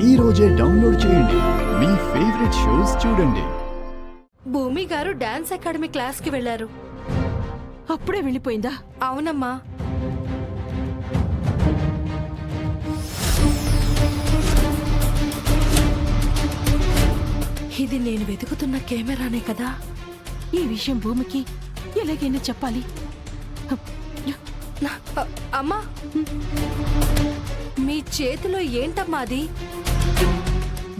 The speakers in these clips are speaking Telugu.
ఈ రోజే డౌన్లోడ్ చేయండి. మీ ఫేవరెట్ షోస్ చూడండి. భూమి గారు డాన్స్ అకాడమీ క్లాస్ కి వెళ్లారు. అప్పుడే వెళ్ళిపోయిందా? అవునమ్మా. ఇది నేను వెతుకుతున్న కెమెరానే కదా. ఈ విషయం భూమికి ఎలాగైనా చెప్పాలి. అమ్మా, మీ చేతిలో ఏంటమ్మా అది?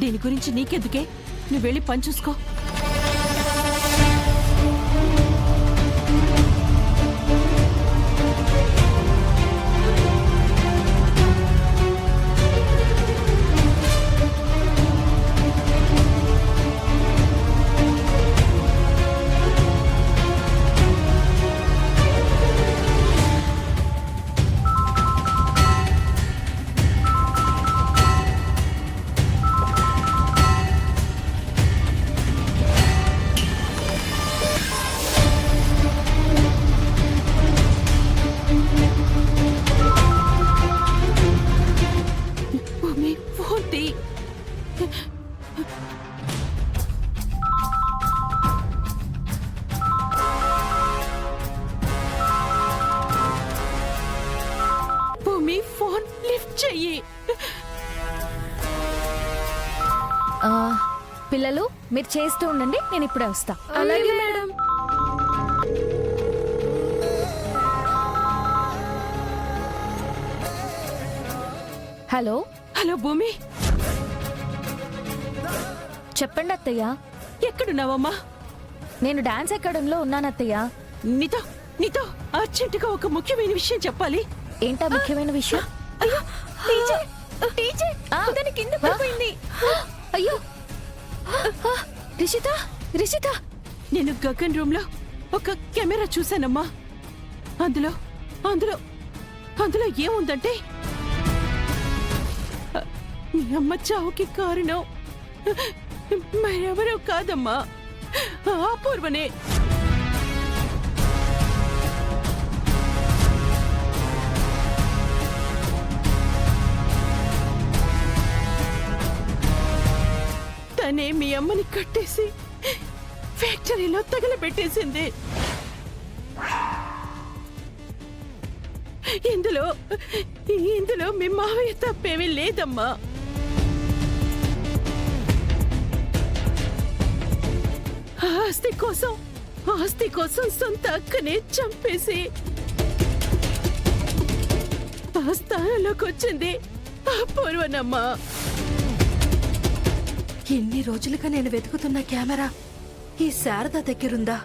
దీని గురించి నీకెందుకే, నువ్వు వెళ్ళి పని చూసుకో. ఫోన్ లిఫ్ట్ చెయ్యి. పిల్లలు, మీరు చేస్తూ ఉండండి, నేను ఇప్పుడే వస్తా. అలాగే మేడం. హలో హలో భూమి, చెప్పండి అత్తయ్య. ఎక్కడున్నావమ్మా? నేను డాన్స్ అకాడమీలో ఉన్నాను అత్తయ్య. నీతో నీతో అర్జెంటుగా ఒక ముఖ్యమైన విషయం చెప్పాలి. ఏంటా ముఖ్యమైన విషయం? అయ్యో, టీచర్ దాని కింద పడిపోయింది. అయ్యో, రిషిత రిషిత, నేను గగన్ రూమ్ లో ఒక కెమెరా చూశానమ్మా. అందులో అందులో అందులో ఏముందంటే, మీ అమ్మ చావుకి కారణం మరెవరో కాదమ్మా, అపూర్వనే. తనే మీ అమ్మని కట్టేసి ఫ్యాక్టరీలో తగలబెట్టేసింది. ఇందులో ఇందులో మీ మావయ్య తప్పేమీ లేదమ్మా. ఆస్తి కోసం సొంత అక్కనే చంపేసి ఆ స్థానంలోకి వచ్చింది అపూర్వనమ్మా. ఎన్ని రోజులుగా నేను వెతుకుతున్న కెమెరా ఈ శారద దగ్గరుందా?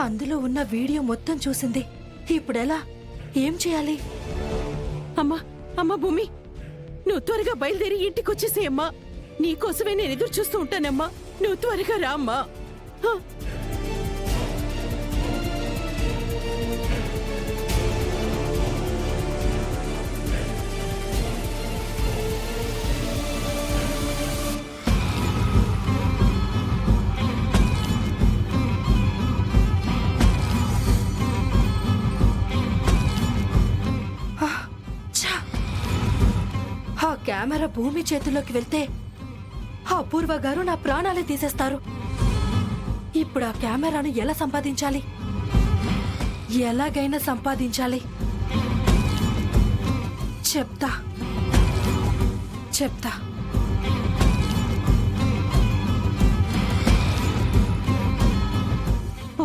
అందులో ఉన్న వీడియో మొత్తం చూసింది. ఇప్పుడెలా? ఏం చేయాలి? అమ్మా భూమి, నువ్వు త్వరగా బయలుదేరి ఇంటికి వచ్చేసేయమ్మా. నీకోసమే నేను ఎదురు చూస్తూ ఉంటానమ్మా. నువ్వు త్వరగా రా అమ్మా. ఆ కెమెరా భూమి చేతుల్లోకి వెళ్తే అపూర్వ గారు నా ప్రాణాలే తీసేస్తారు. ఇప్పుడు ఆ కెమెరాను ఎలా సంపాదించాలి? ఎలాగైనా సంపాదించాలి. చెప్తా.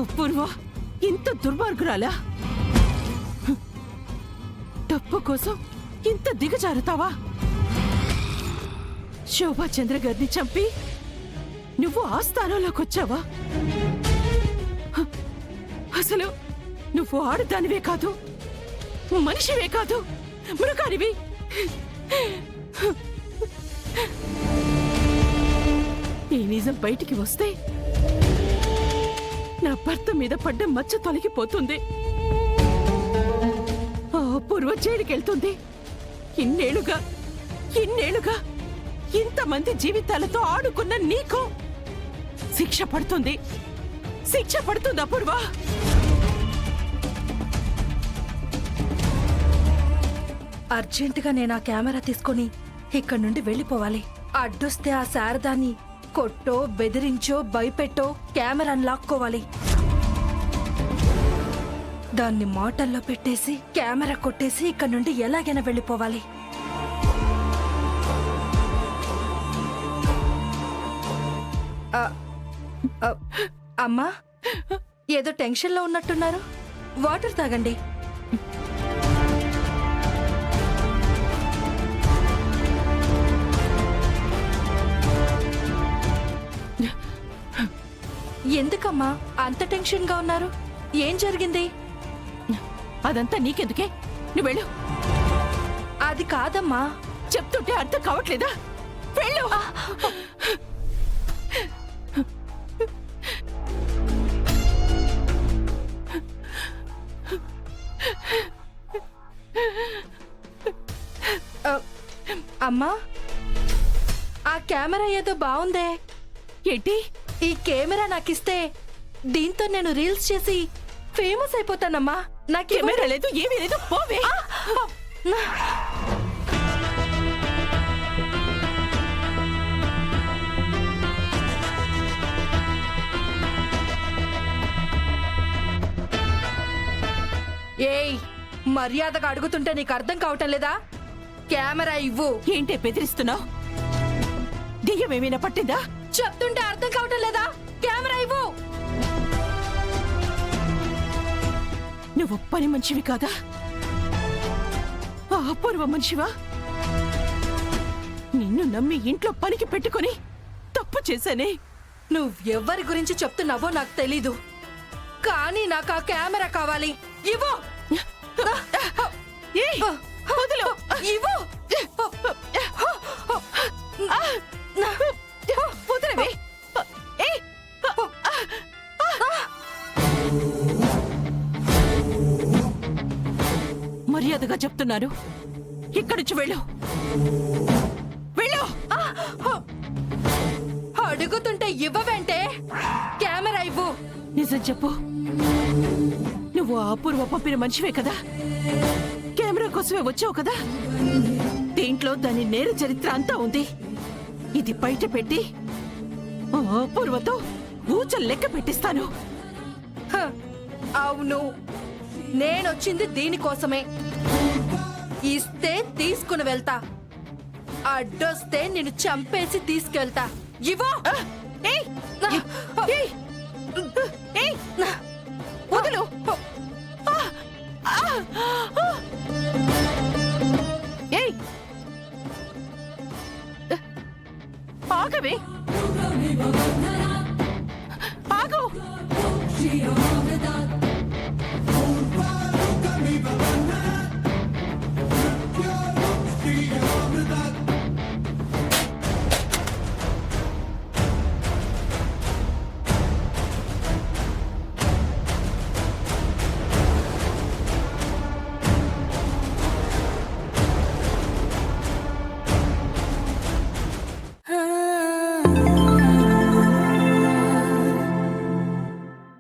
అపూర్వ ఇంత దుర్మార్గురాలా? డబ్బు కోసం ఇంత దిగజారుతావా? శోభాచంద్ర గారిని చంపి నువ్వు ఆ స్థానంలోకి వచ్చావా? అసలు నువ్వు ఆడదానివే కాదు, మనిషివే కాదు, మృగానివి. ఈ నిజం బయటికి వస్తే నా భర్త మీద పడ్డ మచ్చ తొలగిపోతుంది. అపూర్వ జైలుకెళ్తుంది. ఇన్నేళ్లుగా ఇంతమంది జీవితాలతో ఆడుకున్న నీకు శిక్ష పడుతుంది అపూర్వ. అర్జెంటుగా నేను ఆ కెమెరా తీసుకొని ఇక్కడ నుండి వెళ్ళిపోవాలి. అడ్డొస్తే ఆ శారదాన్ని కొట్టో బెదిరించో భయపెట్టో కెమెరాను లాక్కోవాలి. దాన్ని మాటల్లో పెట్టేసి కెమెరా కొట్టేసి ఇక్కడ నుండి ఎలాగైనా వెళ్ళిపోవాలి. అమ్మా, ఏదో టెన్షన్లో ఉన్నట్టున్నారు. వాటర్ తాగండి. ఎందుకమ్మా అంత టెన్షన్గా ఉన్నారు? ఏం జరిగింది? అదంతా నీకెందుకే? నువ్వు వెళ్ళు. అది కాదమ్మా. చెప్తుంటే అర్థం కావట్లేదా? వెళ్ళు. అమ్మా, ఆ కెమెరా ఏదో బాగుందే. ఏంటి? ఈ కెమెరా నాకిస్తే దీంతో నేను రీల్స్ చేసి ఫేమస్ అయిపోతానమ్మా. నాకు కెమెరా లేదు, ఏమీ లేదు, పోవే. ఏయ్, మర్యాదగా అడుగుతుంటే నీకు అర్థం కావటం లేదా? కెమెరా ఇవ్వు. ఏంటే బెదిరిస్తున్నావు? దెయ్యం ఏమైనా పట్టిందా? చెప్తుంటే అర్థం కావటం లేదా? కెమెరా ఇవ్వు. నువ్వు పని మనిషివి కాదా? అపూర్వ మనిషివా? నిన్ను నమ్మి ఇంట్లో పనికి పెట్టుకొని తప్పు చేశానే. నువ్వెవ్వరి గురించి చెప్తున్నావో నాకు తెలీదు, కానీ నాకు ఆ కెమెరా కావాలి. ఇవ్వు. ఏయ్, వదిలు. ఇవ్వు. వదిలేవే. ఏయ్. మర్యాదగా చెప్తున్నాను, ఇక్కడి నుంచి వెళ్ళు. వెళ్ళు. అడుగుతుంటే ఇవ్వవంటే? కెమెరా ఇవ్వు. నిజం చెప్పు, నువ్వు అపూర్వ పంపిన మనిషివే కదా? కెమెరా కోసమే వచ్చావు కదా? దీంట్లో దాని నేర చరిత్ర అంతా ఉంది. ఇది బయట పెట్టి అపూర్వతో ఊచలు లెక్క పెట్టిస్తాను. అవును, నేనొచ్చింది దీనికోసమే. ఇస్తే తీసుకుని వెళ్తా, అడ్డొస్తే నిన్ను చంపేసి తీసుకెళ్తా. ఇవ్వు. ఏయ్, ఏయ్, ఏయ్, వదిలు. ఏయ్, ఆగవే. ఆగు. ఆ